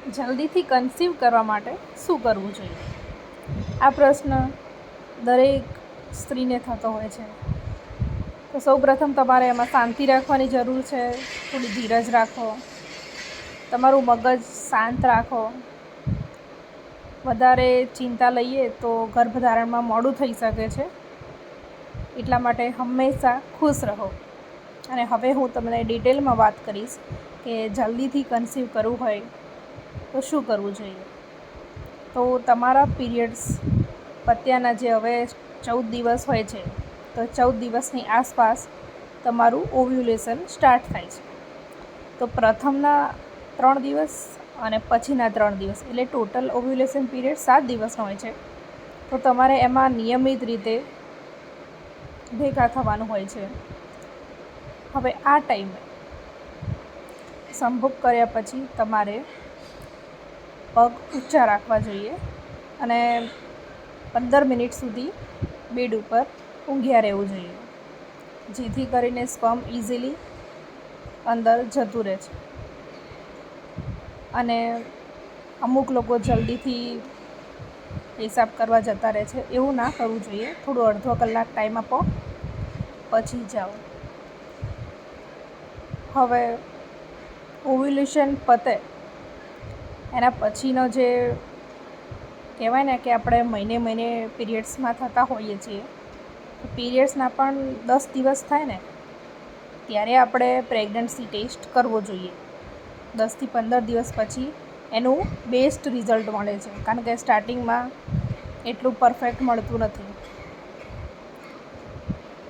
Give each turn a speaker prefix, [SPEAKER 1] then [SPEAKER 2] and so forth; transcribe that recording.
[SPEAKER 1] જલ્દીથી કન્સીવ કરવા માટે શું કરવું જોઈએ? આ પ્રશ્ન દરેક સ્ત્રીને થતો હોય છે. તો સૌપ્રથમ તમારે એમાં શાંતિ રાખવાની જરૂર છે. થોડી ધીરજ રાખો, તમારું મગજ શાંત રાખો. વધારે ચિંતા લઈએ તો ગર્ભધારણમાં મોડું થઈ શકે છે. એટલા માટે હંમેશા ખુશ રહો. અને હવે હું તમને ડિટેલમાં વાત કરીશ કે જલ્દીથી કન્સીવ કરવું હોય તો શું કરવું જોઈએ. તો તમારા પીરિયડ્સ પત્યાના જે હવે 14 દિવસ હોય છે, તો 14 દિવસની આસપાસ તમારું ઓવ્યુલેશન સ્ટાર્ટ થાય છે. તો પ્રથમના 3 દિવસ અને પછીના 3 દિવસ એટલે ટોટલ ઓવ્યુલેશન પીરિયડ 7 દિવસનો હોય છે. તો તમારે એમાં નિયમિત રીતે ભેગા થવાનું હોય છે. હવે આ ટાઈમે સંભોગ કર્યા પછી તમારે પગ ઊંચા રાખવા જોઈએ અને 15 મિનિટ સુધી બેડ ઉપર ઊંઘ્યા રહેવું જોઈએ, જેથી કરીને સ્પર્મ ઇઝીલી અંદર જતું રહે છે. અને અમુક લોકો જલ્દીથી પેશાબ કરવા જતા રહે છે, એવું ના કરવું જોઈએ. થોડું અડધો કલાક ટાઈમ આપો, પછી જાઓ. હવે ઓવ્યુલેશન પતે એના પછીનો જે કહેવાય ને કે આપણે મહિને પીરિયડ્સમાં થતા હોઈએ છીએ, તો પીરિયડ્સના પણ 10 દિવસ થાય ને ત્યારે આપણે પ્રેગ્નન્સી ટેસ્ટ કરવો જોઈએ. 10થી 15 દિવસ પછી એનું બેસ્ટ રિઝલ્ટ મળે છે, કારણ કે સ્ટાર્ટિંગમાં એટલું પરફેક્ટ મળતું નથી.